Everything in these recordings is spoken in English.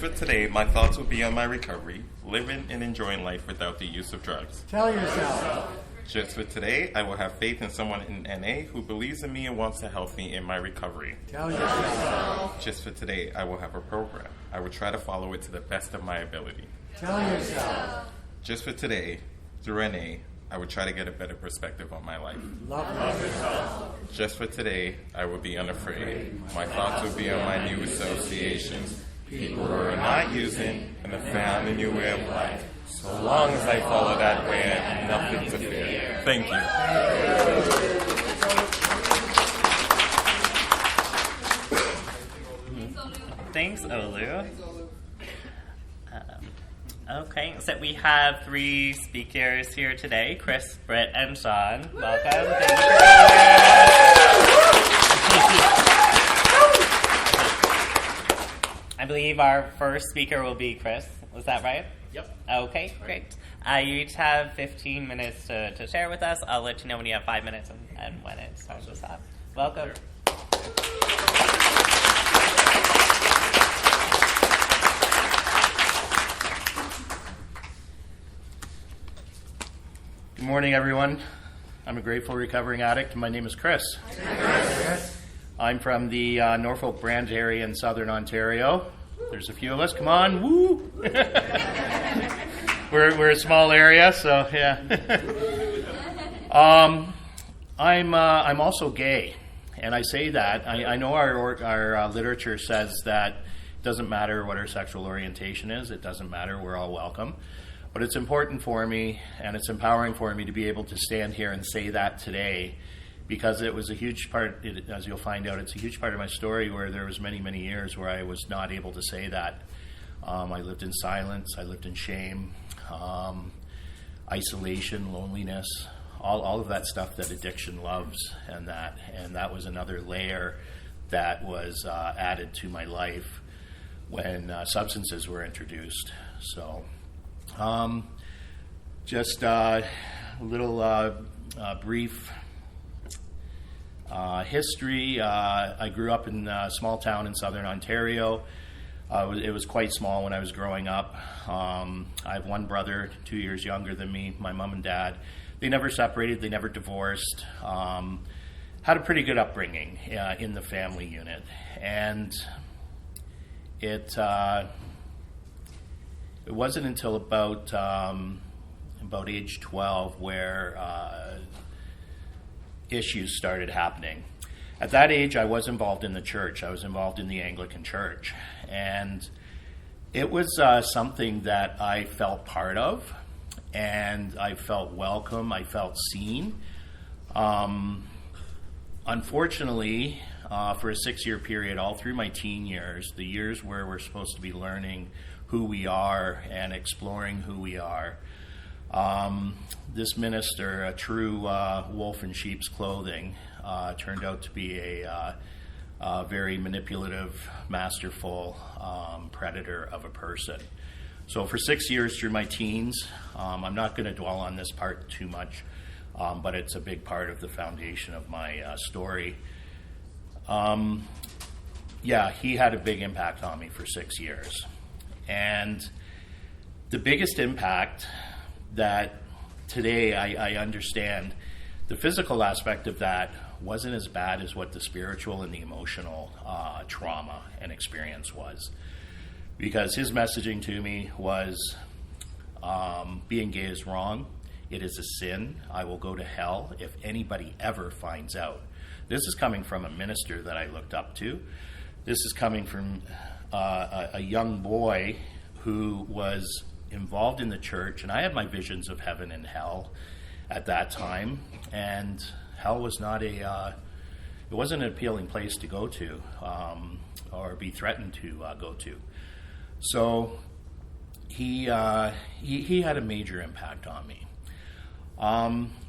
for today, my thoughts will be on my recovery, living and enjoying life without the use of drugs. Tell yourself. Just for today, I will have faith in someone in NA who believes in me and wants to help me in my recovery. Tell yourself. Just for today, I will have a program. I will try to follow it to the best of my ability. Tell yourself. Just for today, through NA, I will try to get a better perspective on my life. Love yourself. Just for today, I will be unafraid. My thoughts will be on my new associations, people who are not using, and have found a new way of life. So long as I follow that way, I have nothing to fear. Thank you. Thanks, Olu. Okay, so we have 3 speakers here today, Chris, Britt, and Shawn. Welcome. Thank you for being here. I believe our first speaker will be Chris. Was that right? Yep. Okay, great. You each have 15 minutes to share with us. I'll let you know when you have 5 minutes and when it's time to stop. Welcome. Good morning, everyone. I'm a grateful recovering addict. My name is Chris. I'm from the Norfolk Branch area in southern Ontario. There's a few of us. Come on, woo! we're a small area, so yeah. I'm also gay, and I say that. I know our literature says that it doesn't matter what our sexual orientation is. It doesn't matter. We're all welcome. But it's important for me, and it's empowering for me to be able to stand here and say that today, because it was a huge part, as you'll find out, it's a huge part of my story where there was many, many years where I was not able to say that. I lived in silence, I lived in shame, isolation, loneliness, all of that stuff that addiction loves, and that was another layer that was added to my life when substances were introduced. So just a little brief history. I grew up in a small town in southern Ontario. It was quite small when I was growing up. I have one brother, 2 years younger than me, my mom and dad. They never separated, they never divorced. Had a pretty good upbringing in the family unit. And it wasn't until about age 12 where issues started happening. At that age, I was involved in the church. I was involved in the Anglican Church. And it was something that I felt part of, and I felt welcome. I felt seen. Unfortunately, for a 6-year period, all through my teen years, the years where we're supposed to be learning who we are and exploring who we are, this minister, a true wolf in sheep's clothing, turned out to be a very manipulative, masterful predator of a person. So for 6 years through my teens, I'm not going to dwell on this part too much, but it's a big part of the foundation of my story. He had a big impact on me for 6 years. And the biggest impact that today I understand, the physical aspect of that wasn't as bad as what the spiritual and the emotional trauma and experience was. Because his messaging to me was, being gay is wrong. It is a sin. I will go to hell if anybody ever finds out. This is coming from a minister that I looked up to. This is coming from a young boy who was involved in the church, and I had my visions of heaven and hell at that time, and hell was not it wasn't an appealing place to go to or be threatened to go to. So he had a major impact on me.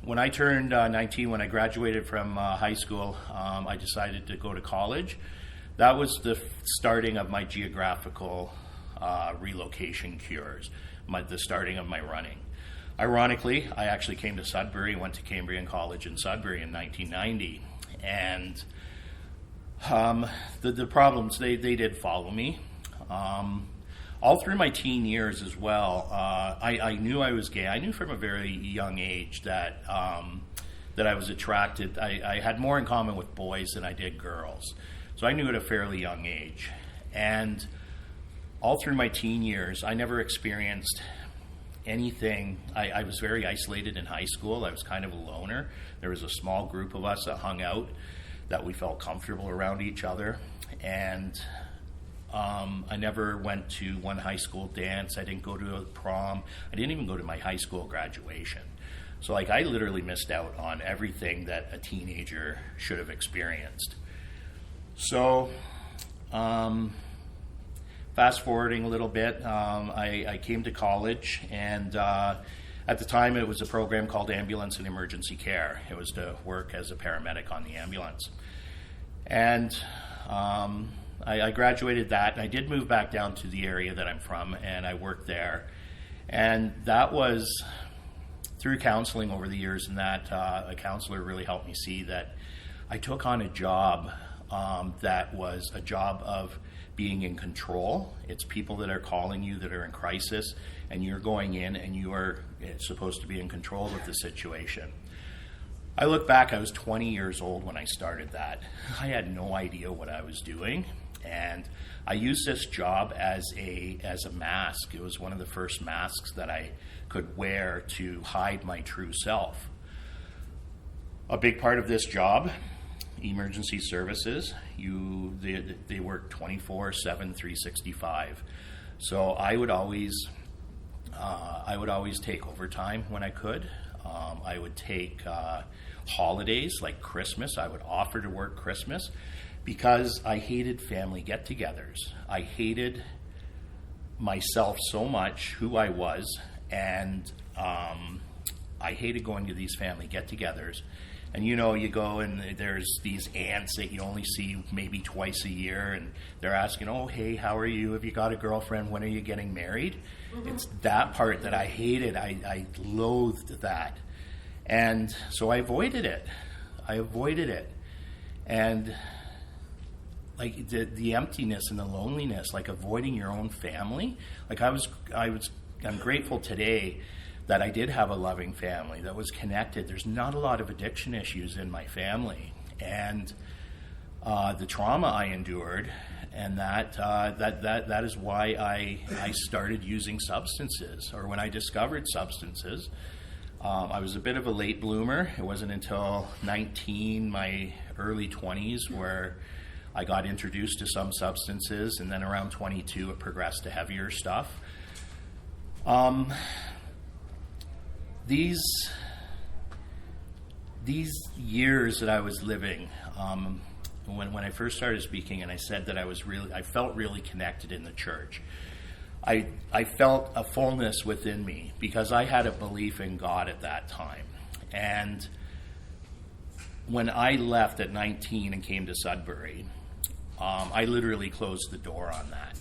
When I turned 19, when I graduated from high school, I decided to go to college. That was the starting of my geographical relocation cures, the starting of my running. Ironically, I actually came to Sudbury, went to Cambrian College in Sudbury in 1990, and the problems, they did follow me. all through my teen years as well, I knew I was gay. I knew from a very young age that that I was attracted. I had more in common with boys than I did girls. So I knew at a fairly young age. And all through my teen years, I never experienced anything. I was very isolated in high school. I was kind of a loner. There was a small group of us that hung out, that we felt comfortable around each other. And I never went to one high school dance. I didn't go to a prom. I didn't even go to my high school graduation. So like I literally missed out on everything that a teenager should have experienced. So fast forwarding a little bit, I came to college, and at the time it was a program called Ambulance and Emergency Care. It was to work as a paramedic on the ambulance. And I graduated that, and I did move back down to the area that I'm from, and I worked there. And that was through counseling over the years, and that a counselor really helped me see that I took on a job that was a job of being in control. It's people that are calling you that are in crisis, and you're going in and you are supposed to be in control of the situation. I look back, I was 20 years old when I started that. I had no idea what I was doing, and I used this job as a mask. It was one of the first masks that I could wear to hide my true self. A big part of this job, emergency services, they work 24/7, 365. So I would always take overtime when I could. I would take holidays like Christmas. I would offer to work Christmas because I hated family get-togethers. I hated myself so much, who I was, and I hated going to these family get-togethers. And you know, you go and there's these aunts that you only see maybe twice a year, and they're asking, oh, hey, how are you? Have you got a girlfriend? When are you getting married? Mm-hmm. It's that part that I hated. I loathed that. And so I avoided it. And like the emptiness and the loneliness, like avoiding your own family. Like I'm grateful today that I did have a loving family that was connected. There's not a lot of addiction issues in my family, and the trauma I endured, and that is why I started using substances, or when I discovered substances. I was a bit of a late bloomer. It wasn't until 19, my early 20s, where I got introduced to some substances, and then around 22 it progressed to heavier stuff. These years that I was living, when I first started speaking, and I said that I felt really connected in the church. I felt a fullness within me because I had a belief in God at that time. And when I left at 19 and came to Sudbury, I literally closed the door on that.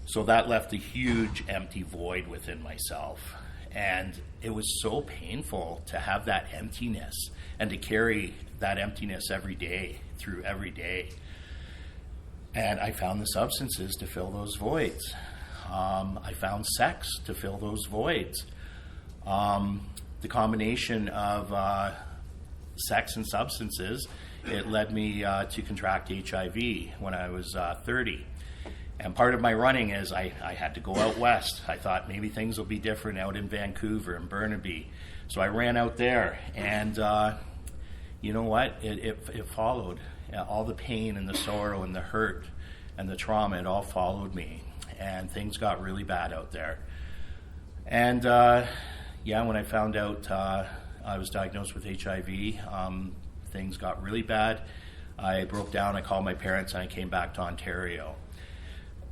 So that left a huge empty void within myself. And it was so painful to have that emptiness and to carry that emptiness every day, through every day. And I found the substances to fill those voids. I found sex to fill those voids. The combination of sex and substances, it led me to contract HIV when I was 30. And part of my running is I had to go out west. I thought maybe things will be different out in Vancouver and Burnaby. So I ran out there, and you know what? It followed. All the pain and the sorrow and the hurt and the trauma, it all followed me. And things got really bad out there. And when I found out I was diagnosed with HIV, things got really bad. I broke down, I called my parents, and I came back to Ontario.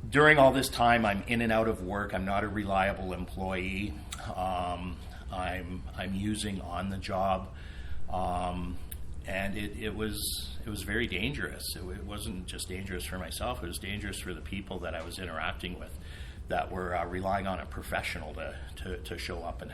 During all this time, I'm in and out of work. I'm not a reliable employee. I'm using on the job, and it was very dangerous. It wasn't just dangerous for myself. It was dangerous for the people that I was interacting with, that were relying on a professional to show up and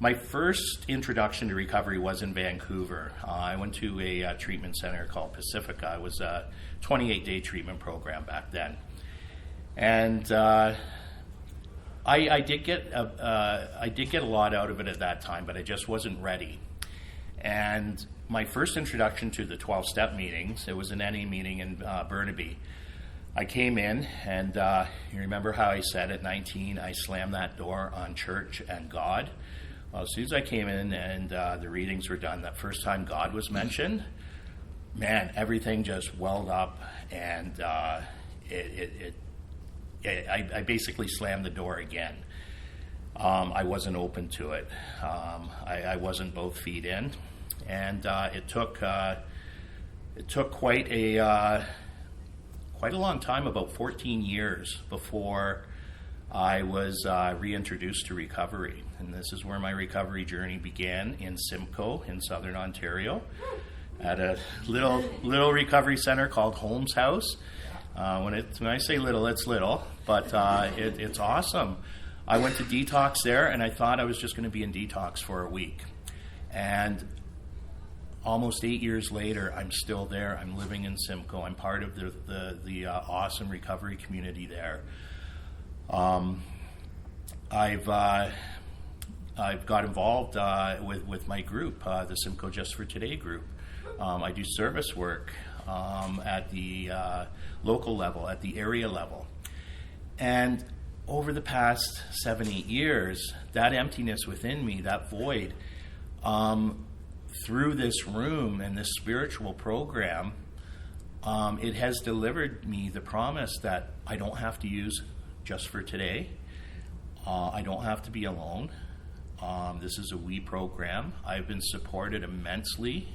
My first introduction to recovery was in Vancouver. I went to a treatment center called Pacifica. It was a 28-day treatment program back then. And I did get a lot out of it at that time, but I just wasn't ready. And my first introduction to the 12-step meetings, it was an NA meeting in Burnaby. I came in, and you remember how I said at 19, I slammed that door on church and God? Well, as soon as I came in and the readings were done, that first time God was mentioned, man, everything just welled up, and I basically slammed the door again. I wasn't open to it. I wasn't both feet in, and it took quite a long time, about 14 years, before I was reintroduced to recovery. And this is where my recovery journey began, in Simcoe in Southern Ontario, at a little recovery center called Holmes House. When I say little, it's little, but it's awesome. I went to detox there, and I thought I was just going to be in detox for a week. And almost 8 years later, I'm still there. I'm living in Simcoe. I'm part of the awesome recovery community there. I've got involved with my group, the Simcoe Just for Today group. I do service work at the local level, at the area level. And over the past 7-8 years, that emptiness within me, that void, through this room and this spiritual program, it has delivered me the promise that I don't have to use Just for Today. I don't have to be alone. This is a we program. I've been supported immensely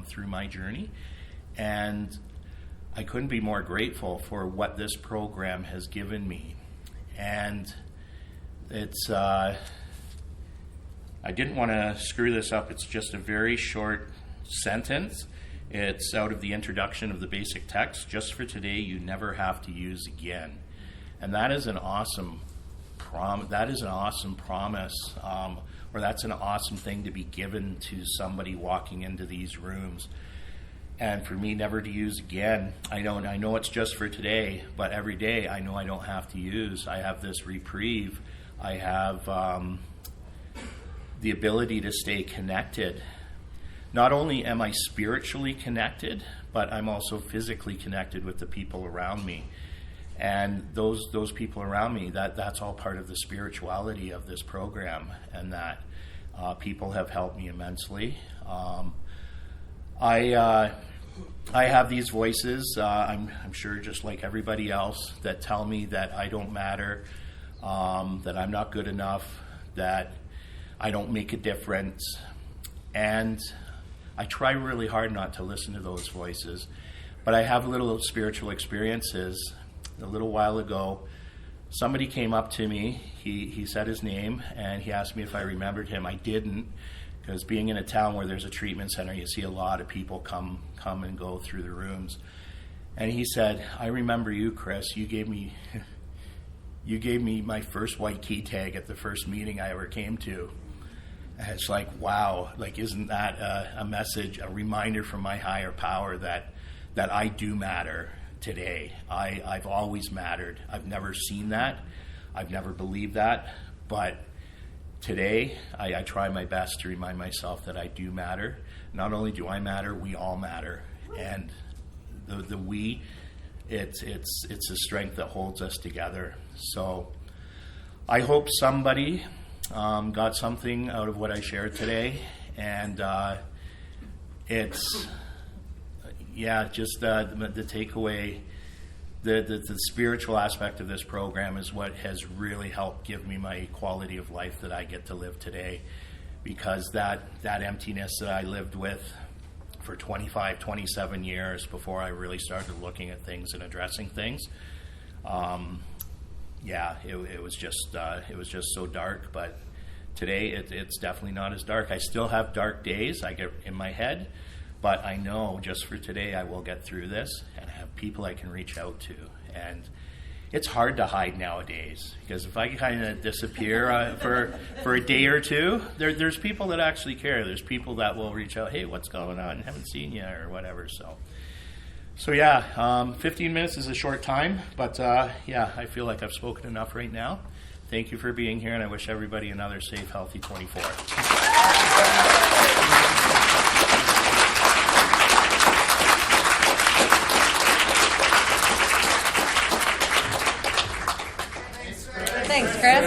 through my journey, and I couldn't be more grateful for what this program has given me. And it's I didn't want to screw this up. It's just a very short sentence. It's out of the introduction of the basic text. Just for today, you never have to use again. And that is an awesome promise, or that's an awesome thing to be given to somebody walking into these rooms. And for me, never to use again. I know it's just for today, but every day I know I don't have to use. I have this reprieve. I have the ability to stay connected. Not only am I spiritually connected, but I'm also physically connected with the people around me. And those people around me, that's all part of the spirituality of this program, and that people have helped me immensely. I have these voices, I'm sure just like everybody else, that tell me that I don't matter, that I'm not good enough, that I don't make a difference. And I try really hard not to listen to those voices. But I have little spiritual experiences. A little while ago, somebody came up to me. He said his name, and he asked me if I remembered him. I didn't, because being in a town where there's a treatment center, you see a lot of people come and go through the rooms. And he said, "I remember you, Chris. You gave me my first white key tag at the first meeting I ever came to." And it's like, wow, like, isn't that a message, a reminder from my higher power that I do matter today. I've always mattered. I've never seen that. I've never believed that. But today, I try my best to remind myself that I do matter. Not only do I matter, we all matter. And the we, it's the strength that holds us together. So I hope somebody got something out of what I shared today. And it's, just the takeaway, the spiritual aspect of this program is what has really helped give me my quality of life that I get to live today. Because that emptiness that I lived with for 25, 27 years before I really started looking at things and addressing things, it was just so dark. But today it's definitely not as dark. I still have dark days I get in my head, but I know just for today I will get through this, and I have people I can reach out to. And it's hard to hide nowadays, because if I kind of disappear for a day or two, there's people that actually care. There's people that will reach out, hey, what's going on? Haven't seen you or whatever. So yeah, 15 minutes is a short time, but yeah, I feel like I've spoken enough right now. Thank you for being here, and I wish everybody another safe, healthy 24. Thanks, Chris.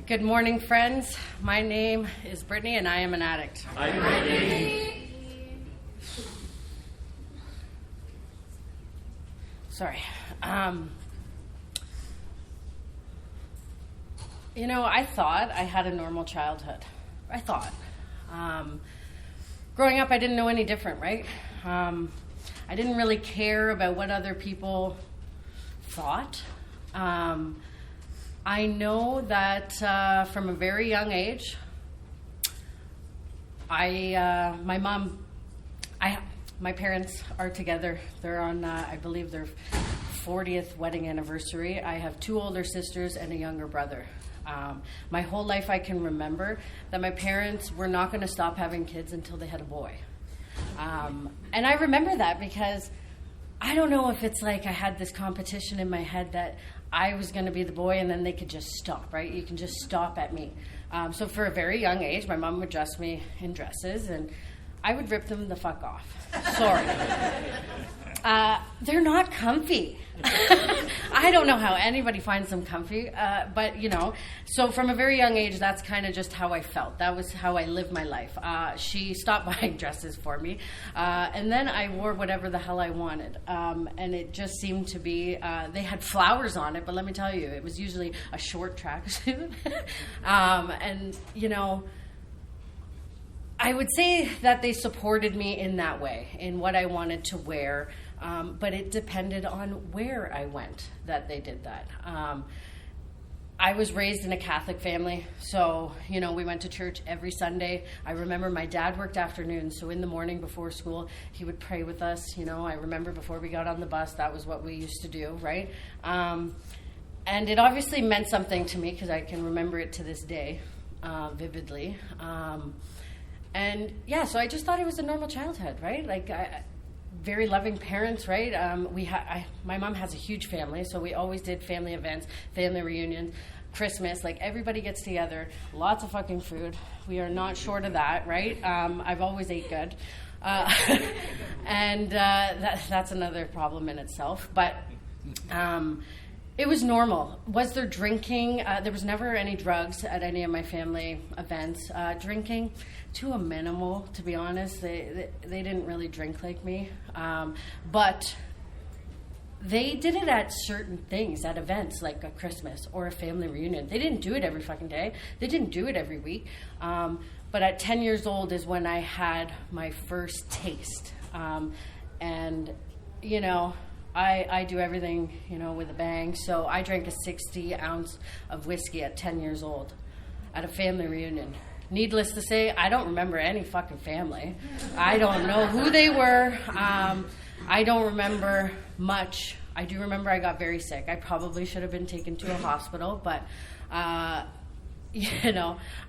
Good morning, friends. My name is Brittany, and I am an addict. Hi, Brittany. Sorry. I thought I had a normal childhood. I thought. Growing up, I didn't know any different, right? I didn't really care about what other people thought. I know that from a very young age, my parents are together. They're on, I believe, their 40th wedding anniversary. I have 2 older sisters and a younger brother. My whole life I can remember that my parents were not going to stop having kids until they had a boy. And I remember that because I don't know if it's like I had this competition in my head that I was going to be the boy and then they could just stop, right? You can just stop at me. So for a very young age, my mom would dress me in dresses and I would rip them the fuck off. Sorry. They're not comfy. I don't know how anybody finds them comfy, but so from a very young age, that's kind of just how I felt. That was how I lived my life. She stopped buying dresses for me, and then I wore whatever the hell I wanted, and it just seemed to be, they had flowers on it, but let me tell you, it was usually a short tracksuit, and I would say that they supported me in that way, in what I wanted to wear. But it depended on where I went that they did that. I was raised in a Catholic family, so, we went to church every Sunday. I remember my dad worked afternoons, so in the morning before school, he would pray with us. I remember before we got on the bus, that was what we used to do, right? And it obviously meant something to me because I can remember it to this day vividly. And yeah, so I just thought it was a normal childhood, right? Like, very loving parents, right? My mom has a huge family, so we always did family events, family reunions, Christmas, like everybody gets together, lots of fucking food. We are not short of that, right? I've always ate good. And that's another problem in itself. But it was normal. Was there drinking? There was never any drugs at any of my family events. Drinking, to a minimal, to be honest. They didn't really drink like me. But they did it at certain things, at events like a Christmas or a family reunion. They didn't do it every fucking day. They didn't do it every week. But at 10 years old is when I had my first taste. And, I do everything, with a bang. So I drank a 60-ounce of whiskey at 10 years old at a family reunion. Needless to say, I don't remember any fucking family. I don't know who they were. I don't remember much. I do remember I got very sick. I probably should have been taken to a hospital, but, I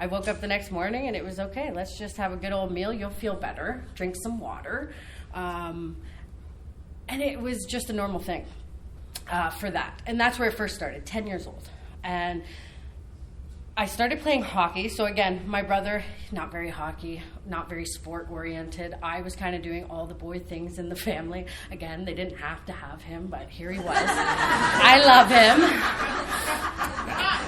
woke up the next morning and it was okay. Let's just have a good old meal. You'll feel better. Drink some water. And it was just a normal thing for that. And that's where it first started, 10 years old. And I started playing hockey. So again, my brother, not very hockey, not very sport oriented. I was kind of doing all the boy things in the family. Again, they didn't have to have him, but here he was. I love him.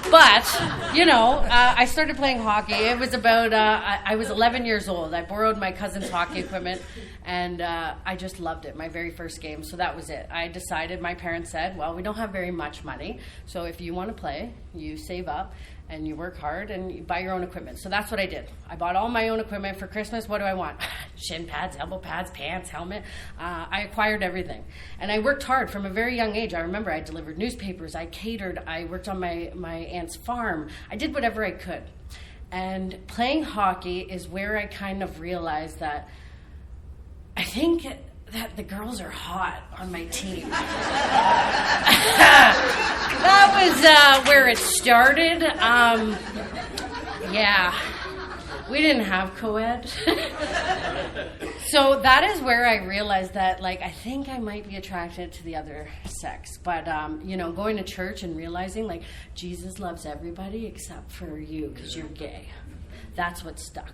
But, I started playing hockey. It was about, I was 11 years old. I borrowed my cousin's hockey equipment, and I just loved it, my very first game. So that was it. I decided, my parents said, well, we don't have very much money, so if you want to play, you save up, and you work hard, and you buy your own equipment. So that's what I did. I bought all my own equipment for Christmas. What do I want? Shin pads, elbow pads, pants, helmet. I acquired everything. And I worked hard from a very young age. I remember I delivered newspapers, I catered, I worked on my aunt's farm. I did whatever I could. And playing hockey is where I kind of realized that I think that the girls are hot on my team. That was where it started. Yeah, we didn't have co-ed. So that is where I realized that, like, I think I might be attracted to the other sex. But, going to church and realizing, like, Jesus loves everybody except for you because you're gay. That's what stuck.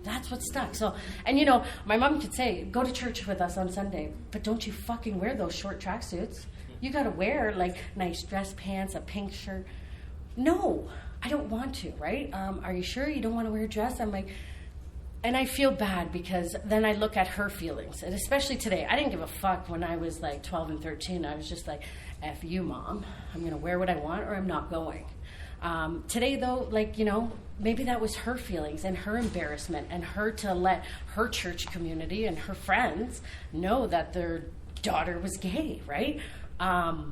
That's what stuck. So, and my mom could say, go to church with us on Sunday, but don't you fucking wear those short tracksuits. You got to wear, like, nice dress pants, a pink shirt. No, I don't want to, right? Are you sure you don't want to wear a dress? I'm like... And I feel bad because then I look at her feelings. And especially today, I didn't give a fuck when I was like 12 and 13. I was just like, F you, Mom. I'm going to wear what I want or I'm not going. Today, though, like, maybe that was her feelings and her embarrassment and her to let her church community and her friends know that their daughter was gay, right? But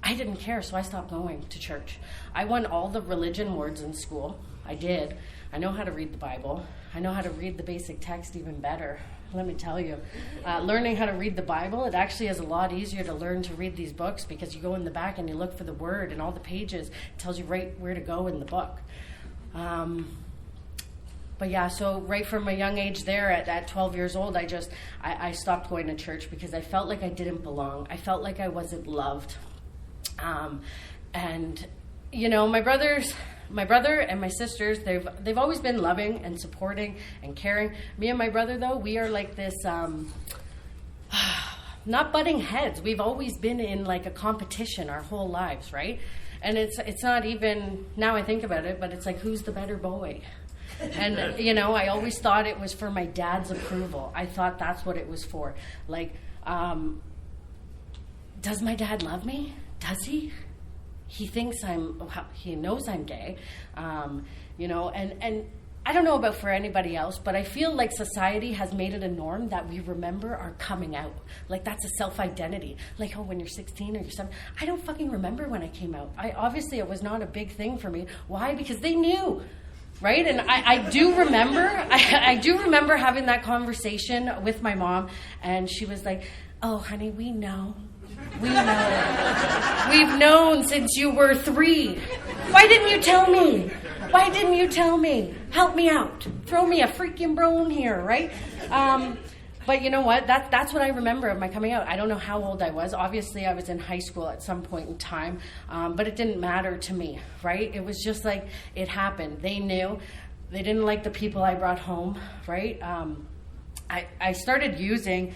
I didn't care, so I stopped going to church. I won all the religion words in school. I did. I know how to read the Bible. I know how to read the basic text even better. Let me tell you, learning how to read the Bible, it actually is a lot easier to learn to read these books because you go in the back and you look for the word and all the pages. It tells you right where to go in the book. But yeah, so right from a young age there at 12 years old, I stopped going to church because I felt like I didn't belong. I felt like I wasn't loved. And, my brother and my sisters, they've always been loving and supporting and caring. Me and my brother, though, we are like this, not butting heads. We've always been in like a competition our whole lives, right? And it's not even, now I think about it, but it's like, who's the better boy? And, I always thought it was for my dad's approval. I thought that's what it was for. Like, does my dad love me? Does he? He thinks he knows I'm gay, and I don't know about for anybody else, but I feel like society has made it a norm that we remember our coming out. Like, that's a self-identity. Like, oh, when you're 16 or you're 7, I don't fucking remember when I came out. Obviously, it was not a big thing for me. Why? Because they knew. Right? And I do remember having that conversation with my mom, and she was like, oh, honey, we know. We know. We've known since you were 3. Why didn't you tell me? Why didn't you tell me? Help me out. Throw me a freaking bone here, right? But you know what? That's what I remember of my coming out. I don't know how old I was. Obviously, I was in high school at some point in time, but it didn't matter to me, right? It was just like it happened. They knew. They didn't like the people I brought home, right? I started using,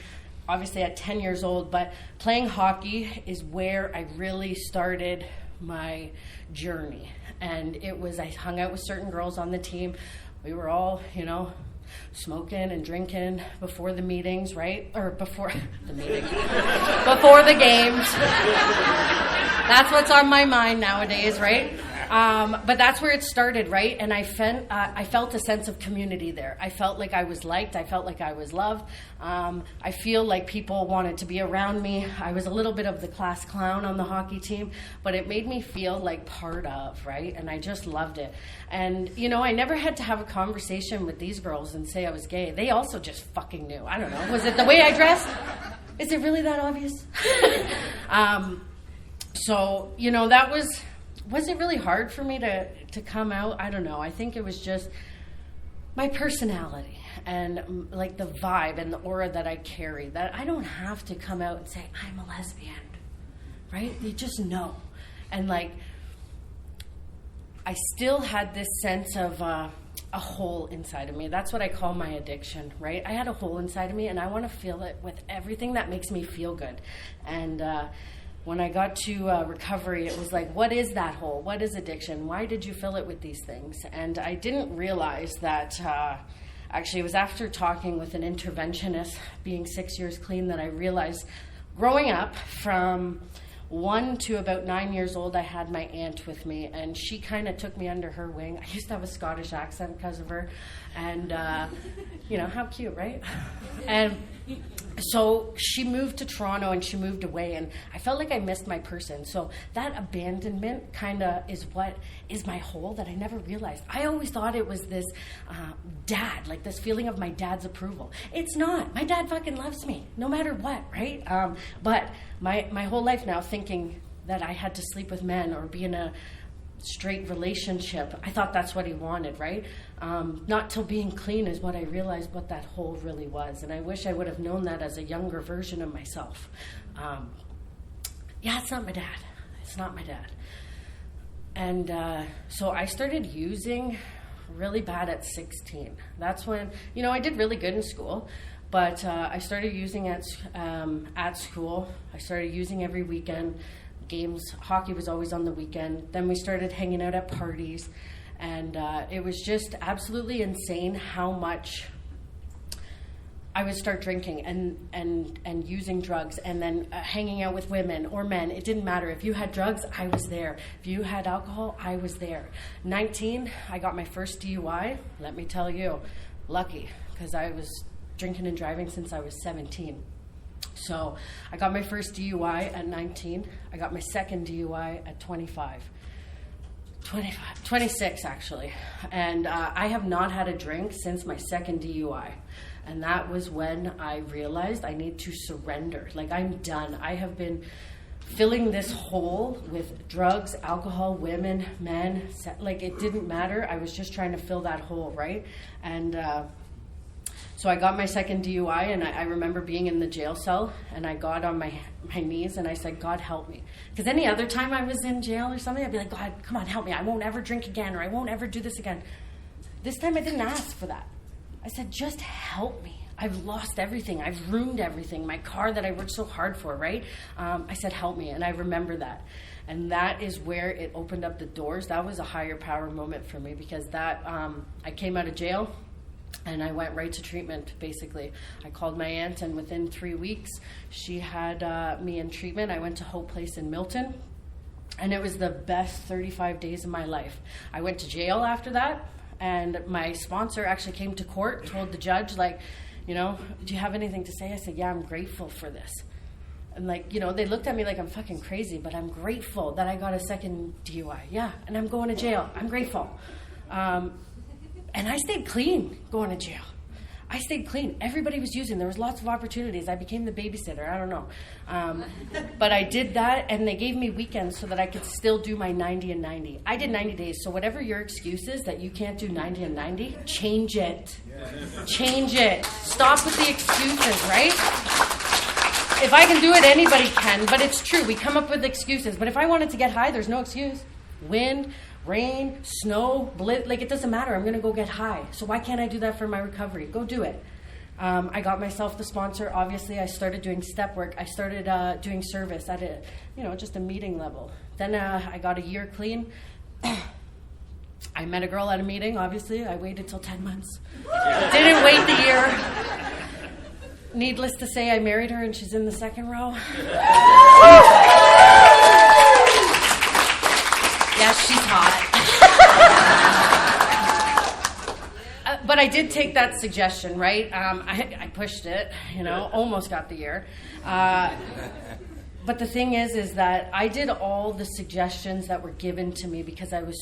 obviously at 10 years old, but playing hockey is where I really started my journey. And it was, I hung out with certain girls on the team. We were all, smoking and drinking before the meetings, right? Or before the meetings. Before the games. That's what's on my mind nowadays, right? But that's where it started, right? And I felt a sense of community there. I felt like I was liked. I felt like I was loved. I feel like people wanted to be around me. I was a little bit of the class clown on the hockey team, but it made me feel like part of, right? And I just loved it. And, I never had to have a conversation with these girls and say I was gay. They also just fucking knew. I don't know. Was it the way I dressed? Is it really that obvious? So, that was it really hard for me to come out? I don't know. I think it was just my personality and like the vibe and the aura that I carry, that I don't have to come out and say, I'm a lesbian, right? You just know. And like, I still had this sense of a hole inside of me. That's what I call my addiction, right? I had a hole inside of me and I want to fill it with everything that makes me feel good. And, when I got to recovery, it was like, what is that hole? What is addiction? Why did you fill it with these things? And I didn't realize that, actually, it was after talking with an interventionist, being 6 years clean, that I realized growing up from 1 to about 9 years old, I had my aunt with me, and she kind of took me under her wing. I used to have a Scottish accent because of her, and how cute, right? And so she moved to Toronto and she moved away, and I felt like I missed my person. So that abandonment kind of is what is my hole that I never realized. I always thought it was this dad, like this feeling of my dad's approval. It's not. My dad fucking loves me, no matter what, right? But my whole life now thinking that I had to sleep with men or be in a straight relationship, I thought that's what he wanted, right? Not till being clean is what I realized what that hole really was. And I wish I would have known that as a younger version of myself. It's not my dad. It's not my dad. And so I started using really bad at 16. That's when, I did really good in school, but I started using at school. I started using every weekend. Games, hockey was always on the weekend. Then we started hanging out at parties, and it was just absolutely insane how much I would start drinking and using drugs, and then hanging out with women or men. It didn't matter. If you had drugs, I was there. If you had alcohol, I was there. 19, I got my first DUI. Let me tell you, lucky, because I was drinking and driving since I was 17. So I got my first DUI at 19. I got my second DUI at 26 actually. And I have not had a drink since my second DUI. And that was when I realized I need to surrender. Like, I'm done. I have been filling this hole with drugs, alcohol, women, men. Like, it didn't matter. I was just trying to fill that hole, right? And so I got my second DUI, and I remember being in the jail cell, and I got on my knees, and I said, God, help me. Because any other time I was in jail or something, I'd be like, God, come on, help me. I won't ever drink again, or I won't ever do this again. This time I didn't ask for that. I said, just help me. I've lost everything. I've ruined everything. My car that I worked so hard for, right? I said, help me, and I remember that. And that is where it opened up the doors. That was a higher power moment for me, because that I came out of jail, and I went right to treatment, basically. I called my aunt, and within 3 weeks, she had me in treatment. I went to Hope Place in Milton, and it was the best 35 days of my life. I went to jail after that, and my sponsor actually came to court, told the judge, like, do you have anything to say? I said, yeah, I'm grateful for this. And they looked at me like I'm fucking crazy, but I'm grateful that I got a second DUI. Yeah, and I'm going to jail. I'm grateful. And I stayed clean going to jail. I stayed clean. Everybody was using. There was lots of opportunities. I became the babysitter. I don't know. But I did that, and they gave me weekends so that I could still do my 90 and 90. I did 90 days. So whatever your excuse is that you can't do 90 and 90, change it. Change it. Stop with the excuses, right? If I can do it, anybody can. But it's true. We come up with excuses. But if I wanted to get high, there's no excuse. Wind, rain, snow, it doesn't matter. I'm going to go get high. So why can't I do that for my recovery? Go do it. I got myself the sponsor. Obviously, I started doing step work. I started doing service at just a meeting level. Then I got a year clean. I met a girl at a meeting, obviously. I waited till 10 months. Didn't wait the year. Needless to say, I married her, and she's in the second row. Yes, she's hot. But I did take that suggestion, right? I pushed it, almost got the year. But the thing is that I did all the suggestions that were given to me because I was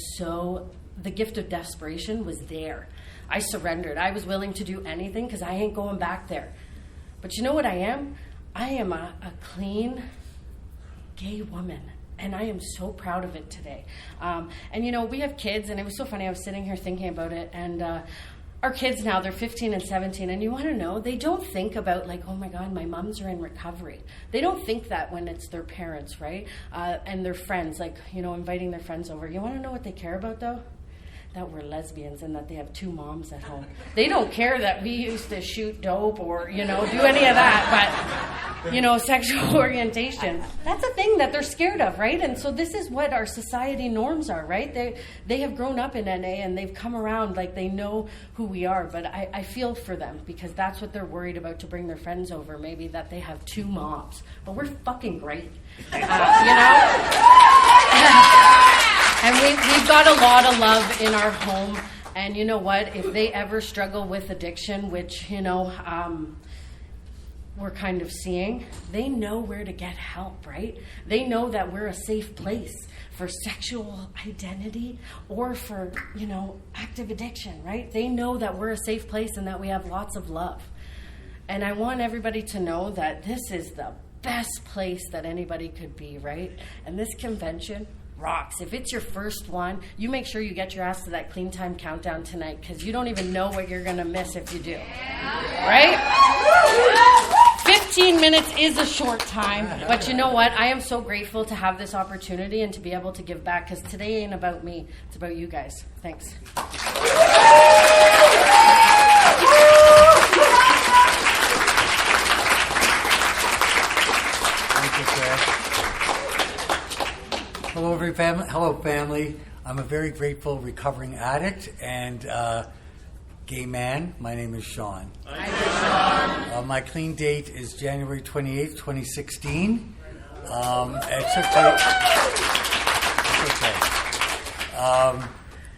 the gift of desperation was there. I surrendered. I was willing to do anything because I ain't going back there. But you know what I am? I am a clean gay woman. And I am so proud of it today. And we have kids, and it was so funny. I was sitting here thinking about it, and our kids now, they're 15 and 17, and you want to know, they don't think about oh my God, my moms are in recovery. They don't think that when it's their parents, right? And their friends, inviting their friends over. You want to know what they care about, though? That we're lesbians and that they have 2 moms at home. They don't care that we used to shoot dope or, do any of that, but sexual orientation. That's a thing that they're scared of, right? And so this is what our society norms are, right? They have grown up in NA and they've come around like they know who we are. But I feel for them because that's what they're worried about to bring their friends over. Maybe that they have two moms, but we're fucking great, And we've got a lot of love in our home. And you know what? If they ever struggle with addiction, which we're kind of seeing, they know where to get help, right? They know that we're a safe place for sexual identity or for, active addiction, right? They know that we're a safe place and that we have lots of love. And I want everybody to know that this is the best place that anybody could be, right? And this convention rocks. If it's your first one, you make sure you get your ass to that clean time countdown tonight because you don't even know what you're going to miss if you do. Right? 15 minutes is a short time, but you know what? I am so grateful to have this opportunity and to be able to give back because today ain't about me. It's about you guys. Thanks. Hello, family. I'm a very grateful recovering addict and gay man. My name is Shawn. Hi, Shawn. My clean date is January 28th, 2016.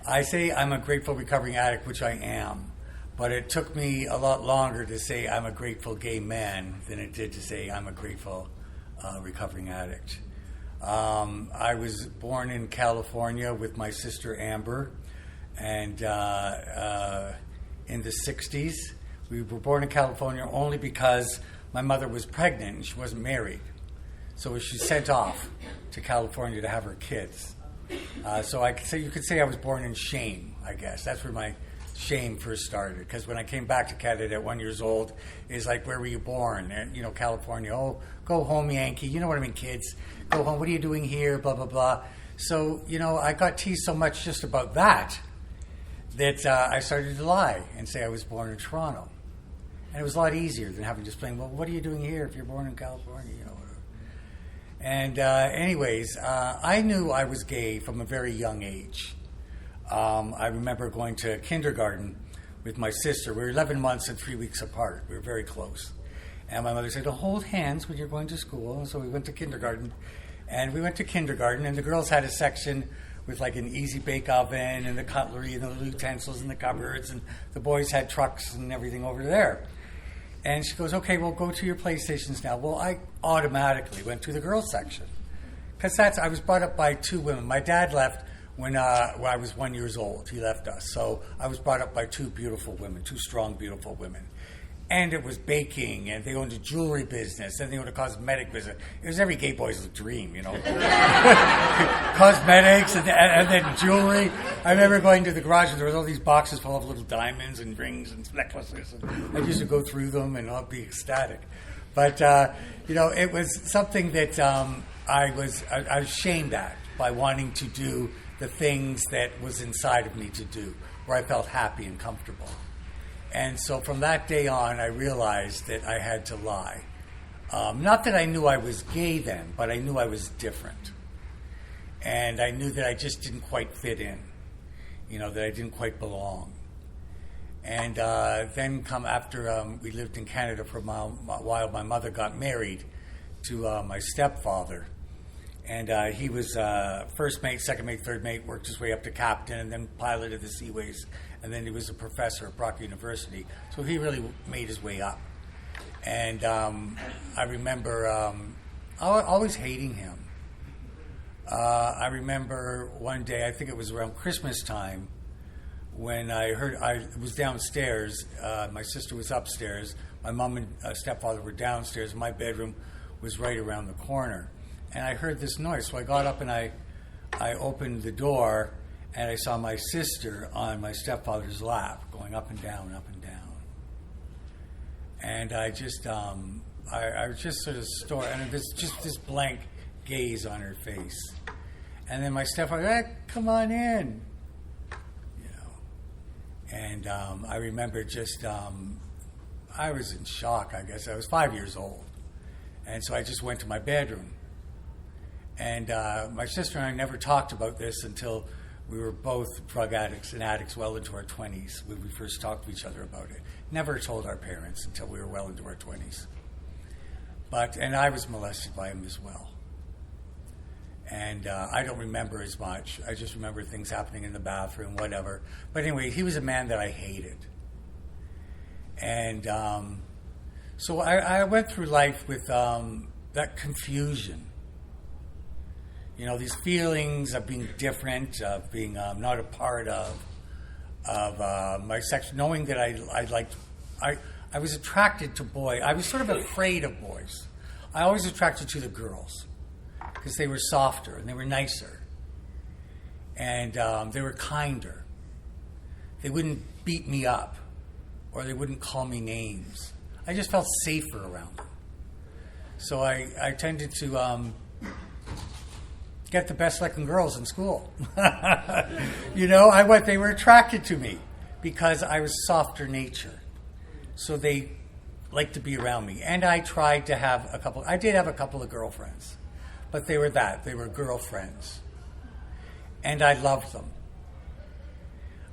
I say I'm a grateful recovering addict, which I am, but it took me a lot longer to say I'm a grateful gay man than it did to say I'm a grateful recovering addict. I was born in California with my sister Amber, and in the 60s. We were born in California only because my mother was pregnant and she wasn't married. So she sent off to California to have her kids. So you could say I was born in shame, I guess. That's where my shame first started. Because when I came back to Canada at 1 year old, it's like, where were you born? And, California. Oh, go home, Yankee. You know what I mean, kids. Go home. What are you doing here? Blah, blah, blah. So, I got teased so much just about that I started to lie and say I was born in Toronto. And it was a lot easier than having to explain, well, what are you doing here if you're born in California? Whatever. And anyways, I knew I was gay from a very young age. I remember going to kindergarten with my sister. We were 11 months and 3 weeks apart. We were very close. And my mother said, "Don't hold hands when you're going to school." And so we went to kindergarten. And we went to kindergarten, and the girls had a section with like an easy bake oven and the cutlery and the utensils and the cupboards, and the boys had trucks and everything over there. And she goes, "Okay, well, go to your PlayStations now." Well, I automatically went to the girls section because I was brought up by two women. My dad left when I was 1 year old. He left us. So I was brought up by two beautiful women, two strong, beautiful women. And it was baking, and they owned a jewelry business, and they owned a cosmetic business. It was every gay boy's dream, Cosmetics and then jewelry. I remember going to the garage, and there was all these boxes full of little diamonds and rings and necklaces. And I used to go through them, and I'd be ecstatic. But, it was something that I was shamed at by wanting to do the things that was inside of me to do, where I felt happy and comfortable. And so from that day on, I realized that I had to lie. Not that I knew I was gay then, but I knew I was different. And I knew that I just didn't quite fit in, that I didn't quite belong. And then come after we lived in Canada for a while, my mother got married to my stepfather. And he was first mate, second mate, third mate, worked his way up to captain, and then piloted the Seaways. And then he was a professor at Brock University. So he really made his way up. And I remember always hating him. I remember one day, I think it was around Christmas time, when I was downstairs. My sister was upstairs. My mom and stepfather were downstairs. And my bedroom was right around the corner. And I heard this noise. So I got up and I opened the door. And I saw my sister on my stepfather's lap, going up and down, up and down. And I just, I just sort of and there's just this blank gaze on her face. And then my stepfather, "Come on in," And I remember just, I was in shock. I guess I was 5 years old, And so I just went to my bedroom. And my sister and I never talked about this until we were both drug addicts and addicts well into our 20s when we first talked to each other about it. Never told our parents until we were well into our 20s. And I was molested by him as well. And I don't remember as much. I just remember things happening in the bathroom, whatever. But anyway, he was a man that I hated. And so I went through life with that confusion. You know, these feelings of being different, of being not a part of my sex, knowing that I was attracted to boys. I was sort of afraid of boys. I always attracted to the girls because they were softer and they were nicer. And they were kinder. They wouldn't beat me up or they wouldn't call me names. I just felt safer around them. So I tended to get the best looking girls in school. You know, they were attracted to me because I was softer nature. So they liked to be around me. And I tried to have I did have a couple of girlfriends, but they were girlfriends. And I loved them.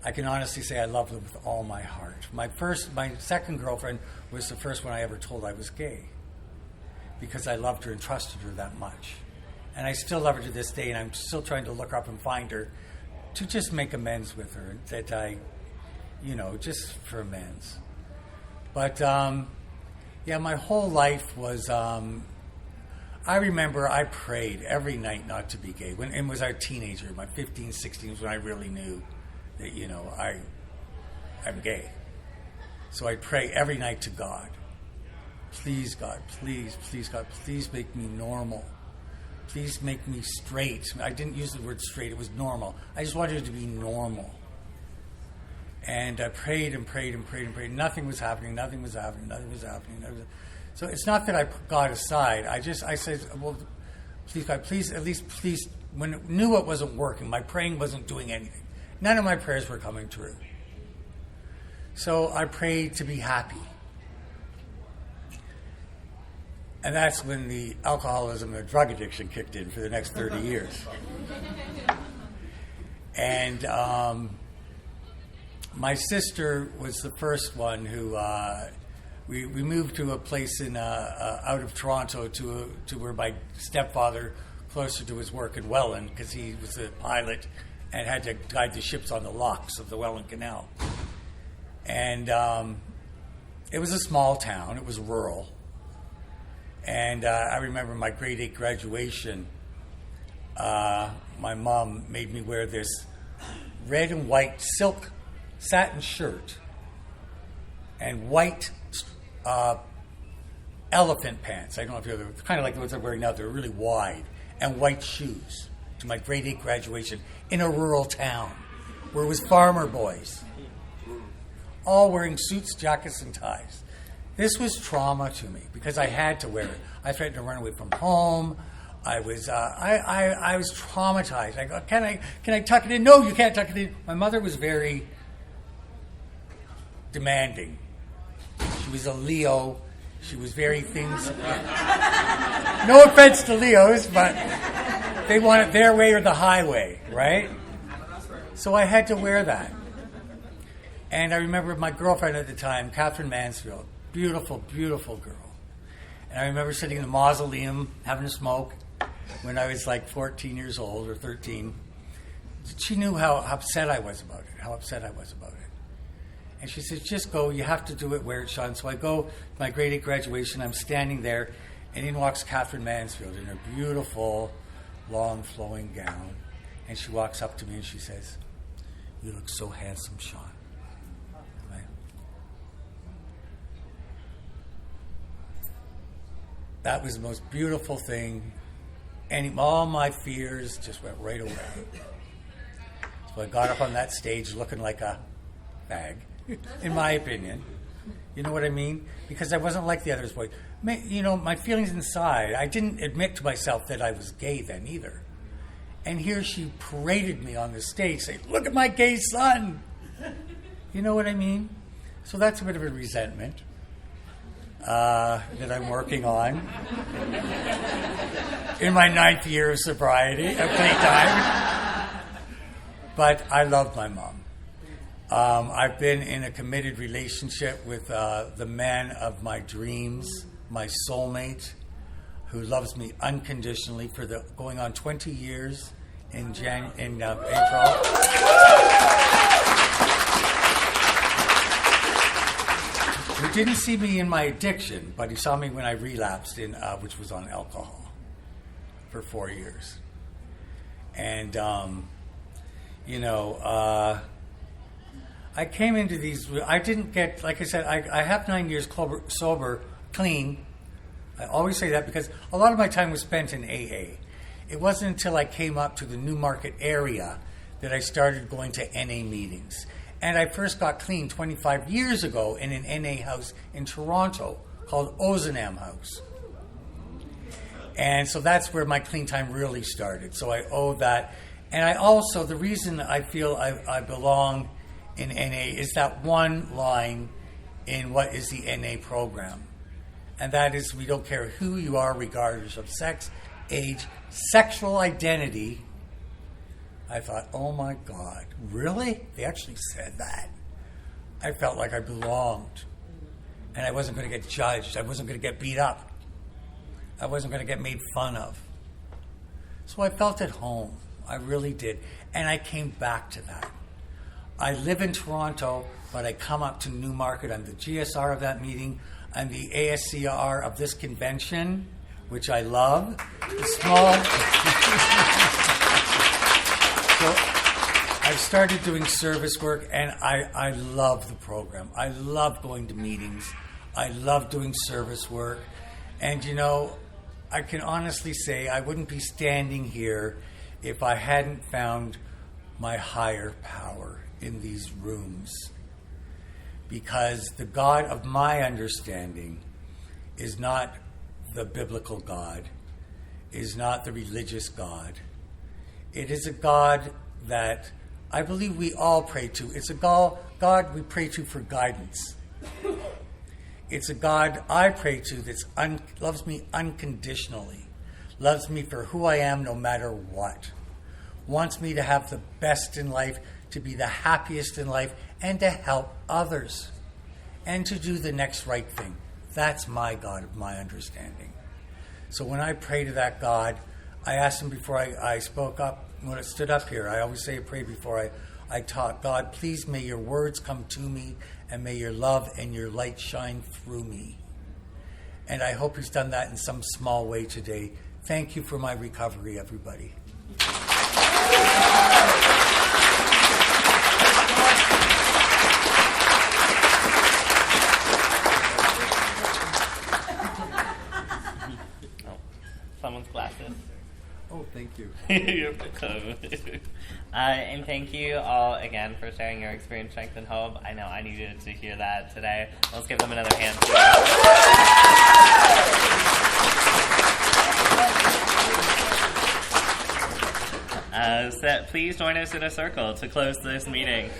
I can honestly say I loved them with all my heart. My second girlfriend was the first one I ever told I was gay because I loved her and trusted her that much. And I still love her to this day, and I'm still trying to look her up and find her to just make amends with her, just for amends. But, my whole life was, I remember I prayed every night not to be gay. When it was our teenager, my 15, 16 was when I really knew that, I'm gay. So I pray every night to God. Please, God, please, God, please make me normal. Please make me straight. I didn't use the word straight. It was normal. I just wanted it to be normal. And I prayed and prayed and prayed and prayed. Nothing was happening. So it's not that I put God aside. I said, well, please, God, please, at least, please, when I knew it wasn't working, my praying wasn't doing anything. None of my prayers were coming true. So I prayed to be happy. And that's when the alcoholism and drug addiction kicked in for the next 30 years. And my sister was the first one who we moved to a place out of Toronto to where my stepfather, closer to his work in Welland, because he was a pilot and had to guide the ships on the locks of the Welland Canal. And it was a small town. It was rural. And I remember my grade 8 graduation, my mom made me wear this red and white silk satin shirt and white elephant pants. I don't know if they're kind of like the ones I'm wearing now. They're really wide. And white shoes to my grade 8 graduation in a rural town where it was farmer boys, all wearing suits, jackets, and ties. This was trauma to me because I had to wear it. I threatened to run away from home. I was traumatized. I go, can I tuck it in? No, you can't tuck it in. My mother was very demanding. She was a Leo. She was very things. No offense to Leos, but they want it their way or the highway, right? So I had to wear that. And I remember my girlfriend at the time, Catherine Mansfield. Beautiful, beautiful girl. And I remember sitting in the mausoleum having a smoke when I was like 14 years old or 13. She knew how upset I was about it. And she said, just go. You have to do it. Wear it, Shawn. So I go to my grade 8 graduation. I'm standing there, and in walks Catherine Mansfield in her beautiful, long, flowing gown. And she walks up to me and she says, "You look so handsome, Shawn." That was the most beautiful thing. And all my fears just went right away. So I got up on that stage looking like a fag, in my opinion. You know what I mean? Because I wasn't like the others boys. My feelings inside, I didn't admit to myself that I was gay then either. And here she paraded me on the stage saying, "Look at my gay son." You know what I mean? So that's a bit of a resentment. that I'm working on in my 9th year of sobriety, of playtime. But I love my mom. I've been in a committed relationship with the man of my dreams, my soulmate, who loves me unconditionally for going on 20 years in April. He didn't see me in my addiction, but he saw me when I relapsed, which was on alcohol, for 4 years. And, I came into these, I didn't get, like I said, I have 9 years sober, clean. I always say that because a lot of my time was spent in AA. It wasn't until I came up to the Newmarket area that I started going to NA meetings. And I first got clean 25 years ago in an NA house in Toronto called Ozanam House. And so that's where my clean time really started. So I owe that. And I also, the reason I feel I belong in NA is that one line in what is the NA program. And that is, we don't care who you are, regardless of sex, age, sexual identity. I thought, oh my God, really? They actually said that. I felt like I belonged. And I wasn't going to get judged. I wasn't going to get beat up. I wasn't going to get made fun of. So I felt at home. I really did. And I came back to that. I live in Toronto, but I come up to Newmarket. I'm the GSR of that meeting. I'm the ASCR of this convention, which I love. The small. So I've started doing service work, and I love the program. I love going to meetings. I love doing service work. And, I can honestly say I wouldn't be standing here if I hadn't found my higher power in these rooms. Because the God of my understanding is not the biblical God, is not the religious God. It is a God that I believe we all pray to. It's a God we pray to for guidance. It's a God I pray to that loves me unconditionally, loves me for who I am no matter what, wants me to have the best in life, to be the happiest in life, and to help others, and to do the next right thing. That's my God of my understanding. So when I pray to that God, I asked him before I spoke up, when I stood up here, I always say a prayer before I talk. God, please may your words come to me, and may your love and your light shine through me. And I hope he's done that in some small way today. Thank you for my recovery, everybody. Someone's glasses. Oh, thank you. You're welcome. And thank you all again for sharing your experience, strength, and hope. I know I needed to hear that today. Let's give them another hand. So please join us in a circle to close this meeting.